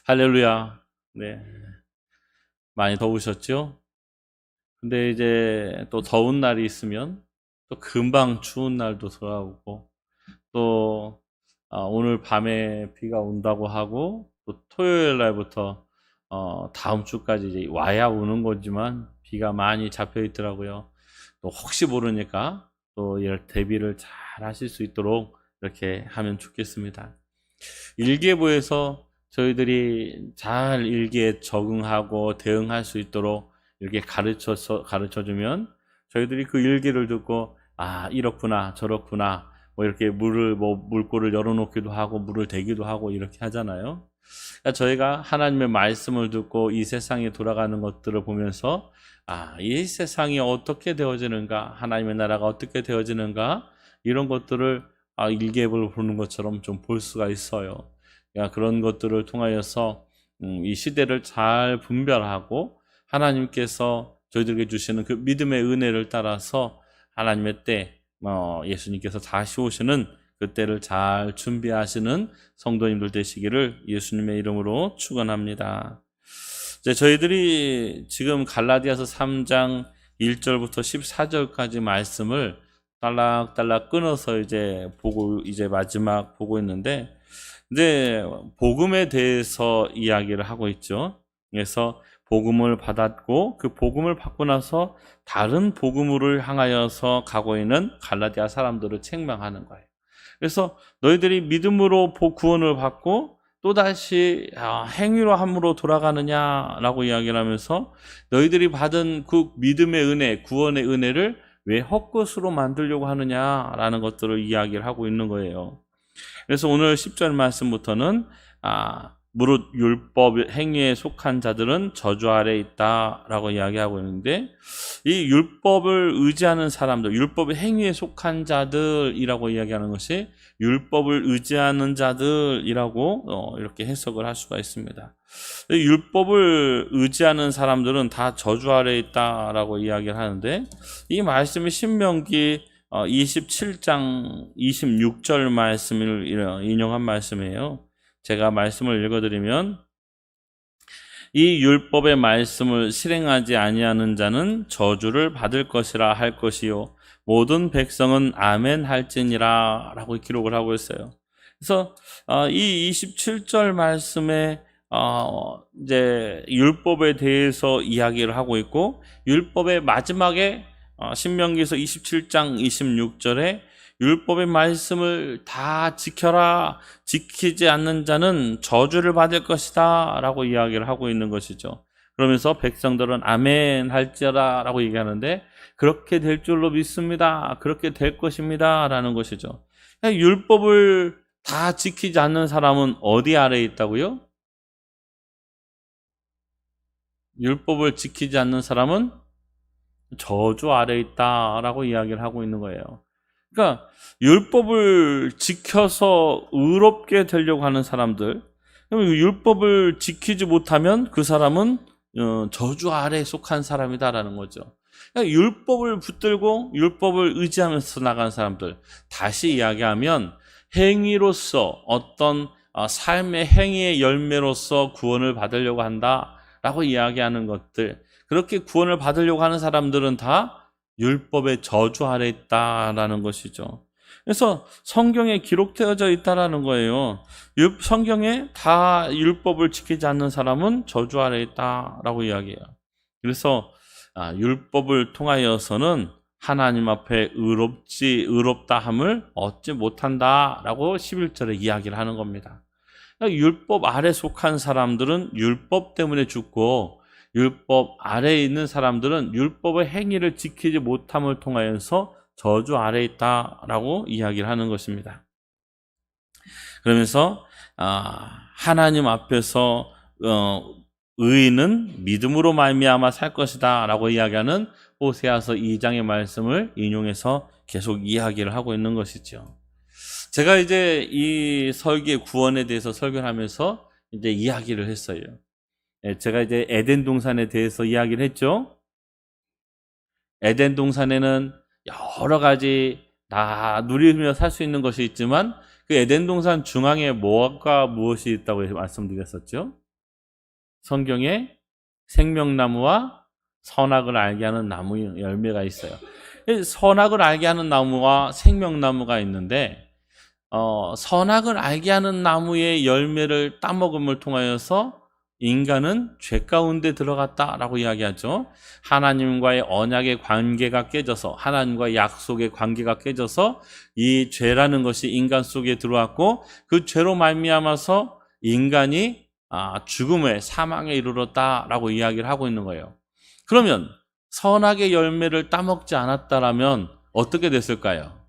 할렐루야. 네. 많이 더우셨죠? 근데 이제 또 더운 날이 있으면 또 금방 추운 날도 돌아오고 또 오늘 밤에 비가 온다고 하고 또 토요일 날부터 다음 주까지 이제 와야 오는 거지만 비가 많이 잡혀 있더라고요. 또 혹시 모르니까 또 이럴 대비를 잘 하실 수 있도록 이렇게 하면 좋겠습니다. 일기예보에서 저희들이 잘 일기에 적응하고 대응할 수 있도록 이렇게 가르쳐 주면 저희들이 그 일기를 듣고 이렇구나 저렇구나 뭐 이렇게 물고를 열어놓기도 하고 물을 대기도 하고 이렇게 하잖아요. 그러니까 저희가 하나님의 말씀을 듣고 이 세상에 돌아가는 것들을 보면서 이 세상이 어떻게 되어지는가, 하나님의 나라가 어떻게 되어지는가, 이런 것들을 일기예보를 보는 것처럼 좀 볼 수가 있어요. 그러니까 그런 것들을 통하여서 이 시대를 잘 분별하고 하나님께서 저희들에게 주시는 그 믿음의 은혜를 따라서 하나님의 때 예수님께서 다시 오시는 그때를 잘 준비하시는 성도님들 되시기를 예수님의 이름으로 축원합니다. 저희들이 지금 갈라디아서 3장 1절부터 14절까지 말씀을 딸락딸락 끊어서 이제 마지막 보고 있는데, 이제 복음에 대해서 이야기를 하고 있죠. 그래서 복음을 받았고 그 복음을 받고 나서 다른 복음으로 향하여서 가고 있는 갈라디아 사람들을 책망하는 거예요. 그래서 너희들이 믿음으로 구원을 받고 또다시 행위로 함으로 돌아가느냐라고 이야기를 하면서 너희들이 받은 그 믿음의 은혜, 구원의 은혜를 왜 헛것으로 만들려고 하느냐라는 것들을 이야기를 하고 있는 거예요. 그래서 오늘 10절 말씀부터는 무릇 율법 행위에 속한 자들은 저주 아래에 있다라고 이야기하고 있는데, 이 율법을 의지하는 사람들, 율법의 행위에 속한 자들이라고 이야기하는 것이 율법을 의지하는 자들이라고 이렇게 해석을 할 수가 있습니다. 율법을 의지하는 사람들은 다 저주 아래에 있다라고 이야기를 하는데, 이 말씀이 신명기 27장 26절 말씀을 인용한 말씀이에요. 제가 말씀을 읽어드리면, 이 율법의 말씀을 실행하지 아니하는 자는 저주를 받을 것이라 할 것이요 모든 백성은 아멘 할지니라 라고 기록을 하고 있어요. 그래서 이 27절 말씀에 이제 율법에 대해서 이야기를 하고 있고, 율법의 마지막에 신명기에서 27장 26절에 율법의 말씀을 다 지켜라, 지키지 않는 자는 저주를 받을 것이다 라고 이야기를 하고 있는 것이죠. 그러면서 백성들은 아멘 할지어라 라고 얘기하는데, 그렇게 될 줄로 믿습니다, 그렇게 될 것입니다 라는 것이죠. 율법을 다 지키지 않는 사람은 어디 아래에 있다고요? 율법을 지키지 않는 사람은 저주 아래에 있다라고 이야기를 하고 있는 거예요. 그러니까 율법을 지켜서 의롭게 되려고 하는 사람들, 율법을 지키지 못하면 그 사람은 저주 아래에 속한 사람이다라는 거죠. 그러니까 율법을 붙들고 율법을 의지하면서 나가는 사람들, 다시 이야기하면 행위로서 어떤 삶의 행위의 열매로서 구원을 받으려고 한다라고 이야기하는 것들, 그렇게 구원을 받으려고 하는 사람들은 다 율법의 저주 아래 있다라는 것이죠. 그래서 성경에 기록되어져 있다라는 거예요. 성경에 다 율법을 지키지 않는 사람은 저주 아래 있다라고 이야기해요. 그래서 율법을 통하여서는 하나님 앞에 의롭다함을 얻지 못한다라고 11절에 이야기를 하는 겁니다. 그러니까 율법 아래 속한 사람들은 율법 때문에 죽고, 율법 아래에 있는 사람들은 율법의 행위를 지키지 못함을 통하여서 저주 아래에 있다라고 이야기를 하는 것입니다. 그러면서 하나님 앞에서 의인은 믿음으로 말미암아 살 것이다 라고 이야기하는 호세아서 2장의 말씀을 인용해서 계속 이야기를 하고 있는 것이죠. 제가 이제 이 설계 구원에 대해서 설교를 하면서 이제 이야기를 했어요. 제가 이제 에덴 동산에 대해서 이야기를 했죠. 에덴 동산에는 여러 가지 다 누리며 살 수 있는 것이 있지만, 그 에덴 동산 중앙에 무엇이 있다고 말씀드렸었죠? 성경에 생명나무와 선악을 알게 하는 나무 열매가 있어요. 선악을 알게 하는 나무와 생명나무가 있는데 선악을 알게 하는 나무의 열매를 따먹음을 통하여서 인간은 죄 가운데 들어갔다라고 이야기하죠. 하나님과의 언약의 관계가 깨져서, 하나님과의 약속의 관계가 깨져서 이 죄라는 것이 인간 속에 들어왔고, 그 죄로 말미암아서 인간이 죽음의 사망에 이르렀다라고 이야기를 하고 있는 거예요. 그러면 선악의 열매를 따먹지 않았다라면 어떻게 됐을까요?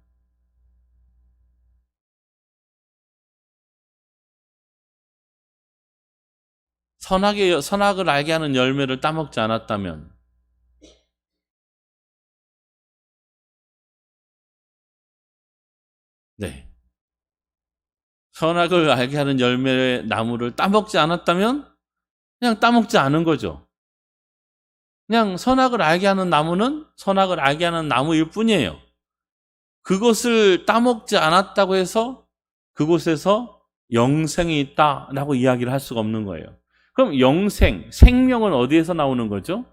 선악을 알게 하는 열매를 따먹지 않았다면, 네. 선악을 알게 하는 열매의 나무를 따먹지 않았다면, 그냥 따먹지 않은 거죠. 그냥 선악을 알게 하는 나무는 선악을 알게 하는 나무일 뿐이에요. 그것을 따먹지 않았다고 해서 그곳에서 영생이 있다라고 이야기를 할 수가 없는 거예요. 그럼 생명은 어디에서 나오는 거죠?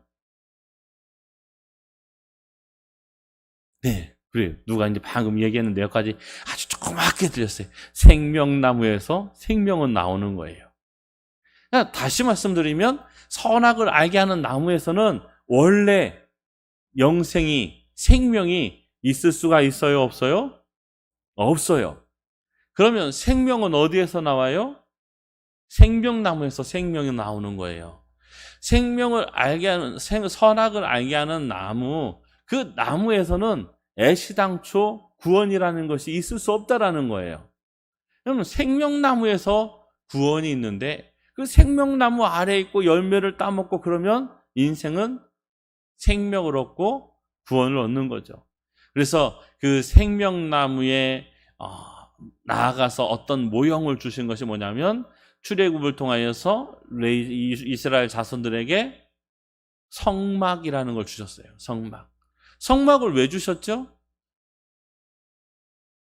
네, 그래요. 누가 이제 방금 얘기했는데 여기까지 아주 조그맣게 들렸어요. 생명나무에서 생명은 나오는 거예요. 그러니까 다시 말씀드리면 선악을 알게 하는 나무에서는 원래 생명이 있을 수가 있어요, 없어요? 없어요. 그러면 생명은 어디에서 나와요? 생명나무에서 생명이 나오는 거예요. 선악을 알게 하는 나무, 그 나무에서는 애시당초 구원이라는 것이 있을 수 없다라는 거예요. 그러면 생명나무에서 구원이 있는데 그 생명나무 아래에 있고 열매를 따먹고 그러면 인생은 생명을 얻고 구원을 얻는 거죠. 그래서 그 생명나무에 나아가서 어떤 모형을 주신 것이 뭐냐면 출애굽을 통하여서 이스라엘 자손들에게 성막이라는 걸 주셨어요. 성막을 왜 주셨죠?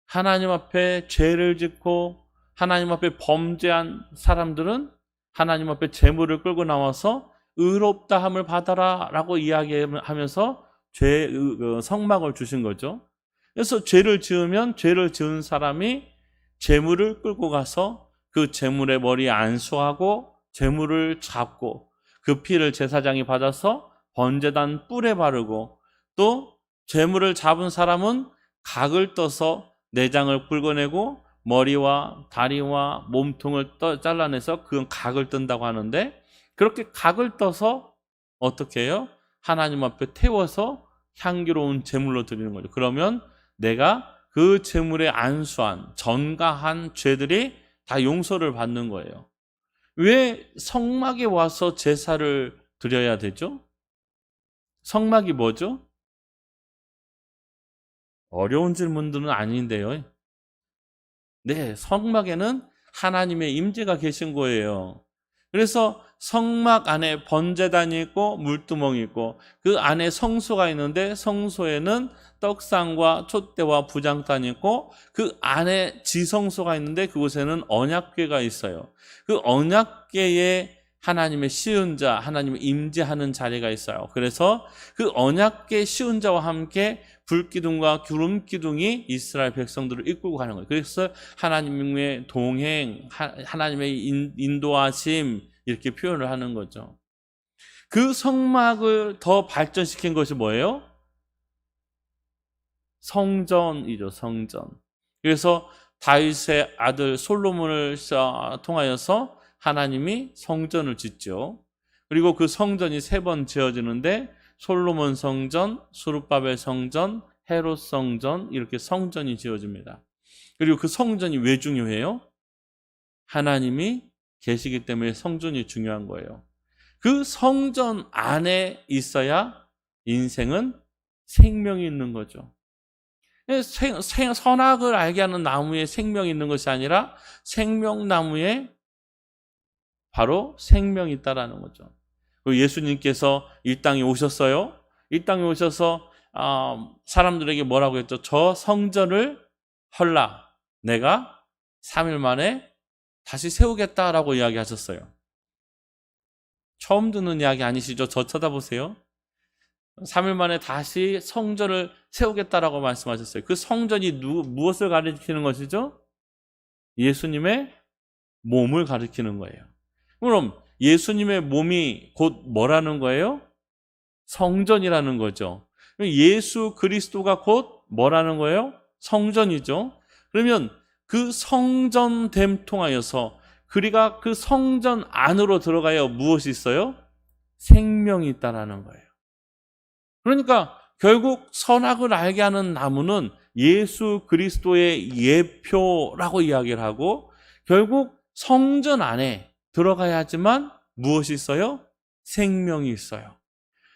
하나님 앞에 죄를 짓고 하나님 앞에 범죄한 사람들은 하나님 앞에 제물을 끌고 나와서 의롭다함을 받아라 라고 이야기하면서 성막을 주신 거죠. 그래서 죄를 지으면 죄를 지은 사람이 제물을 끌고 가서 그 제물의 머리에 안수하고 제물을 잡고 그 피를 제사장이 받아서 번제단 뿔에 바르고 또 제물을 잡은 사람은 각을 떠서 내장을 긁어내고 머리와 다리와 몸통을 잘라내서 그 각을 뜬다고 하는데 그렇게 각을 떠서 어떻게 해요? 하나님 앞에 태워서 향기로운 제물로 드리는 거죠. 그러면 내가 그 제물에 안수한 전가한 죄들이 다 용서를 받는 거예요. 왜 성막에 와서 제사를 드려야 되죠? 성막이 뭐죠? 어려운 질문들은 아닌데요. 네, 성막에는 하나님의 임재가 계신 거예요. 그래서 성막 안에 번제단이 있고 물두멍이 있고 그 안에 성소가 있는데 성소에는 떡상과 촛대와 부장단이 있고 그 안에 지성소가 있는데 그곳에는 언약궤가 있어요. 그 언약궤에 하나님의 시은자, 하나님의 임재하는 자리가 있어요. 그래서 그 언약궤 시은자와 함께 불기둥과 구름기둥이 이스라엘 백성들을 이끌고 가는 거예요. 그래서 하나님의 동행, 하나님의 인도하심 이렇게 표현을 하는 거죠. 그 성막을 더 발전시킨 것이 뭐예요? 성전이죠, 성전. 그래서 다윗의 아들 솔로몬을 통하여서 하나님이 성전을 짓죠. 그리고 그 성전이 3번 지어지는데 솔로몬 성전, 스룹바벨 성전, 헤롯 성전 이렇게 성전이 지어집니다. 그리고 그 성전이 왜 중요해요? 하나님이 계시기 때문에 성전이 중요한 거예요. 그 성전 안에 있어야 인생은 생명이 있는 거죠. 선악을 알게 하는 나무에 생명이 있는 것이 아니라 생명나무에 바로 생명이 있다라는 거죠. 예수님께서 이 땅에 오셨어요. 이 땅에 오셔서 사람들에게 뭐라고 했죠? 저 성전을 헐라 내가 3일 만에 다시 세우겠다라고 이야기하셨어요. 처음 듣는 이야기 아니시죠? 저 쳐다보세요. 3일 만에 다시 성전을 세우겠다라고 말씀하셨어요. 그 성전이 무엇을 가리키는 것이죠? 예수님의 몸을 가리키는 거예요. 그럼 예수님의 몸이 곧 뭐라는 거예요? 성전이라는 거죠. 예수 그리스도가 곧 뭐라는 거예요? 성전이죠. 그러면 그 성전됨 통하여서 우리가 그 성전 안으로 들어가야 무엇이 있어요? 생명이 있다라는 거예요. 그러니까 결국 선악을 알게 하는 나무는 예수 그리스도의 예표라고 이야기를 하고, 결국 성전 안에 들어가야 하지만 무엇이 있어요? 생명이 있어요.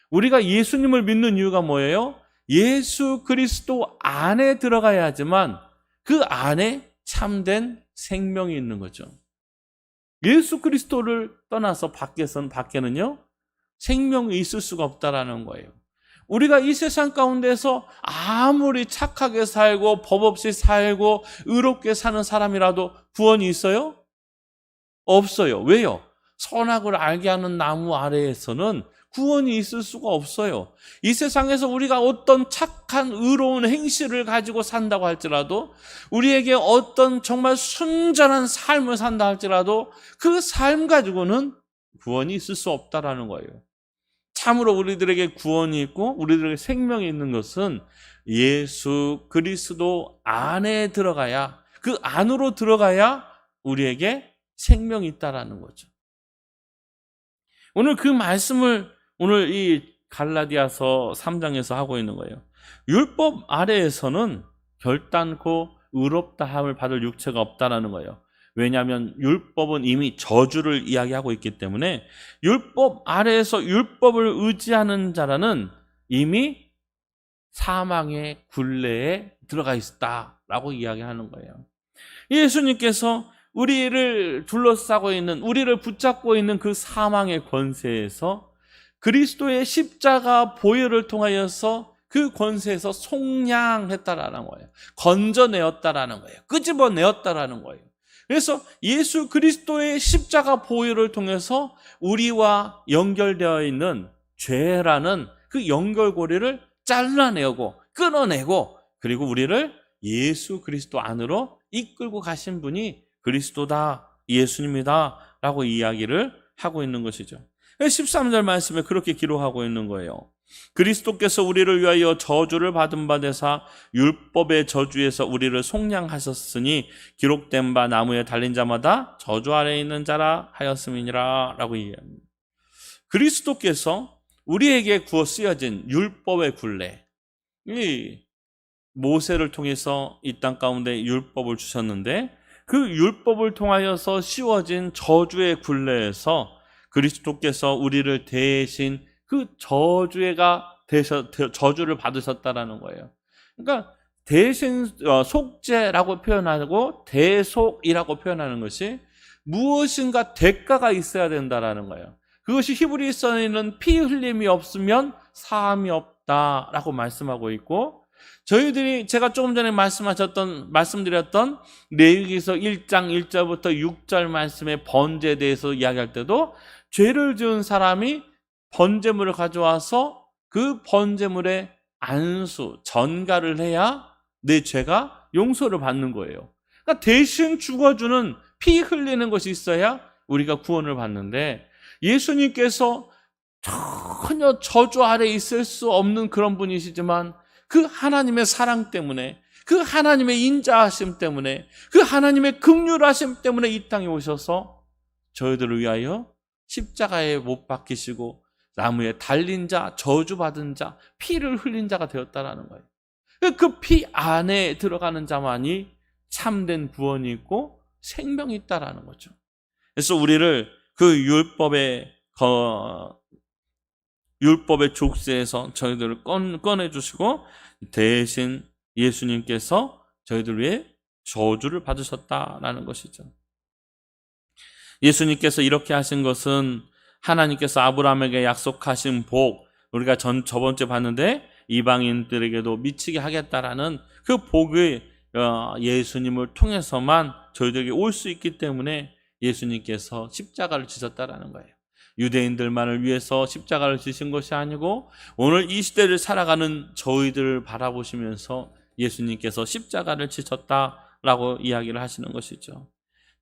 우리가 예수님을 믿는 이유가 뭐예요? 예수 그리스도 안에 들어가야 하지만 그 안에 참된 생명이 있는 거죠. 예수 그리스도를 떠나서 밖에는요, 생명이 있을 수가 없다라는 거예요. 우리가 이 세상 가운데서 아무리 착하게 살고 법 없이 살고 의롭게 사는 사람이라도 구원이 있어요? 없어요. 왜요? 선악을 알게 하는 나무 아래에서는 구원이 있을 수가 없어요. 이 세상에서 우리가 어떤 착한 의로운 행실을 가지고 산다고 할지라도, 우리에게 어떤 정말 순전한 삶을 산다 할지라도 그 삶 가지고는 구원이 있을 수 없다라는 거예요. 참으로 우리들에게 구원이 있고 우리들에게 생명이 있는 것은 예수 그리스도 안에 들어가야, 그 안으로 들어가야 우리에게 생명이 있다라는 거죠. 오늘 그 말씀을 오늘 이 갈라디아서 3장에서 하고 있는 거예요. 율법 아래에서는 결단코 의롭다 함을 받을 육체가 없다라는 거예요. 왜냐하면 율법은 이미 저주를 이야기하고 있기 때문에 율법 아래에서 율법을 의지하는 자라는 이미 사망의 굴레에 들어가 있다라고 이야기하는 거예요. 예수님께서 우리를 둘러싸고 있는, 우리를 붙잡고 있는 그 사망의 권세에서 그리스도의 십자가 보혈을 통하여서 그 권세에서 속량했다라는 거예요. 건져내었다라는 거예요. 끄집어내었다라는 거예요. 그래서 예수 그리스도의 십자가 보혈을 통해서 우리와 연결되어 있는 죄라는 그 연결고리를 잘라내고 끊어내고, 그리고 우리를 예수 그리스도 안으로 이끌고 가신 분이 그리스도다, 예수님이다 라고 이야기를 하고 있는 것이죠. 13절 말씀에 그렇게 기록하고 있는 거예요. 그리스도께서 우리를 위하여 저주를 받은 바 되사 율법의 저주에서 우리를 속량하셨으니 기록된 바 나무에 달린 자마다 저주 아래에 있는 자라 하였음이니라 라고 이야기합니다. 그리스도께서 우리에게 구워 쓰여진 율법의 굴레, 이 모세를 통해서 이 땅 가운데 율법을 주셨는데, 그 율법을 통하여서 씌워진 저주의 굴레에서 그리스도께서 우리를 대신 그 저주를 받으셨다라는 거예요. 그러니까 대신 속죄라고 표현하고 대속이라고 표현하는 것이 무엇인가 대가가 있어야 된다라는 거예요. 그것이 히브리서에는 피 흘림이 없으면 사함이 없다라고 말씀하고 있고, 저희들이 제가 조금 전에 말씀드렸던 레위기서 1장 1절부터 6절 말씀의 번제에 대해서 이야기할 때도 죄를 지은 사람이 번제물을 가져와서 그 번제물에 전가를 해야 내 죄가 용서를 받는 거예요. 그러니까 대신 죽어주는, 피 흘리는 것이 있어야 우리가 구원을 받는데, 예수님께서 전혀 저주 아래 있을 수 없는 그런 분이시지만 그 하나님의 사랑 때문에, 그 하나님의 인자하심 때문에, 그 하나님의 긍휼하심 때문에 이 땅에 오셔서 저희들을 위하여 십자가에 못 박히시고 나무에 달린 자, 저주받은 자, 피를 흘린 자가 되었다라는 거예요. 그 피 안에 들어가는 자만이 참된 구원이 있고 생명이 있다라는 거죠. 그래서 우리를 그 율법의 족쇄에서 저희들을 꺼내주시고 대신 예수님께서 저희들 위해 저주를 받으셨다라는 것이죠. 예수님께서 이렇게 하신 것은 하나님께서 아브라함에게 약속하신 복, 우리가 저번 주에 봤는데 이방인들에게도 미치게 하겠다라는 그 복이 예수님을 통해서만 저희들에게 올 수 있기 때문에 예수님께서 십자가를 지셨다라는 거예요. 유대인들만을 위해서 십자가를 지신 것이 아니고 오늘 이 시대를 살아가는 저희들을 바라보시면서 예수님께서 십자가를 지셨다라고 이야기를 하시는 것이죠.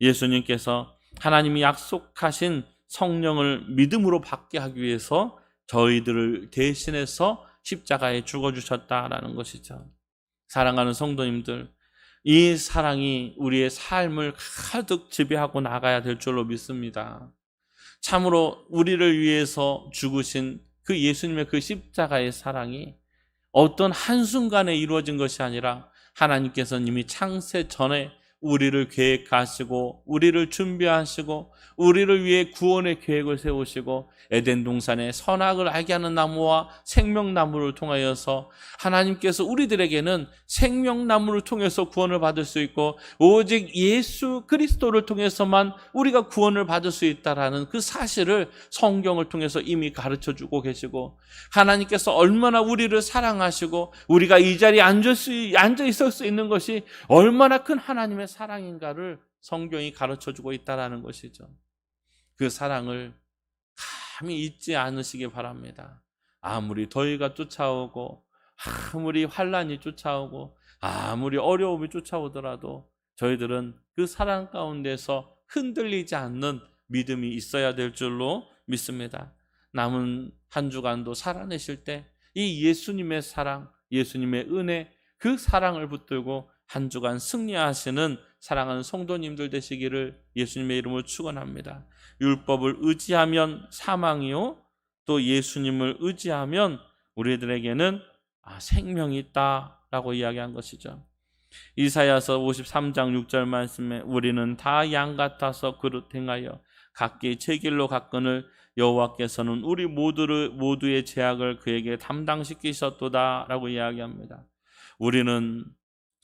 예수님께서 하나님이 약속하신 성령을 믿음으로 받게 하기 위해서 저희들을 대신해서 십자가에 죽어주셨다라는 것이죠. 사랑하는 성도님들, 이 사랑이 우리의 삶을 가득 지배하고 나가야 될 줄로 믿습니다. 참으로 우리를 위해서 죽으신 그 예수님의 그 십자가의 사랑이 어떤 한순간에 이루어진 것이 아니라 하나님께서는 이미 창세 전에 우리를 계획하시고 우리를 준비하시고 우리를 위해 구원의 계획을 세우시고 에덴 동산에 선악을 알게 하는 나무와 생명나무를 통하여서 하나님께서 우리들에게는 생명나무를 통해서 구원을 받을 수 있고 오직 예수 그리스도를 통해서만 우리가 구원을 받을 수 있다라는 그 사실을 성경을 통해서 이미 가르쳐주고 계시고 하나님께서 얼마나 우리를 사랑하시고 우리가 이 자리에 앉아 있을 수 있는 것이 얼마나 큰 하나님의 사랑인가를 성경이 가르쳐주고 있다라는 것이죠. 그 사랑을 감히 잊지 않으시기 바랍니다. 아무리 더위가 쫓아오고 아무리 환란이 쫓아오고 아무리 어려움이 쫓아오더라도 저희들은 그 사랑 가운데서 흔들리지 않는 믿음이 있어야 될 줄로 믿습니다. 남은 한 주간도 살아내실 때 이 예수님의 사랑, 예수님의 은혜, 그 사랑을 붙들고 한 주간 승리하시는 사랑하는 성도님들 되시기를 예수님의 이름으로 축원합니다. 율법을 의지하면 사망이요, 또 예수님을 의지하면 우리들에게는 생명이 있다라고 이야기한 것이죠. 이사야서 53장 6절 말씀에 우리는 다 양 같아서 그릇 행하여 각기 제 길로 갔거늘 여호와께서는 우리 모두의 죄악을 그에게 담당시키셨도다 라고 이야기합니다. 우리는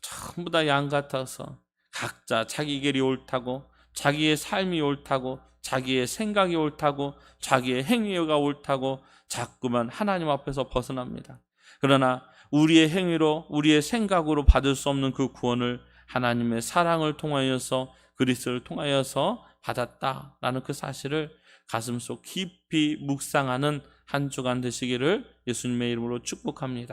전부 다 양 같아서 각자 자기 길이 옳다고 자기의 삶이 옳다고 자기의 생각이 옳다고 자기의 행위가 옳다고 자꾸만 하나님 앞에서 벗어납니다. 그러나 우리의 행위로 우리의 생각으로 받을 수 없는 그 구원을 하나님의 사랑을 통하여서 그리스도를 통하여서 받았다라는 그 사실을 가슴속 깊이 묵상하는 한 주간 되시기를 예수님의 이름으로 축복합니다.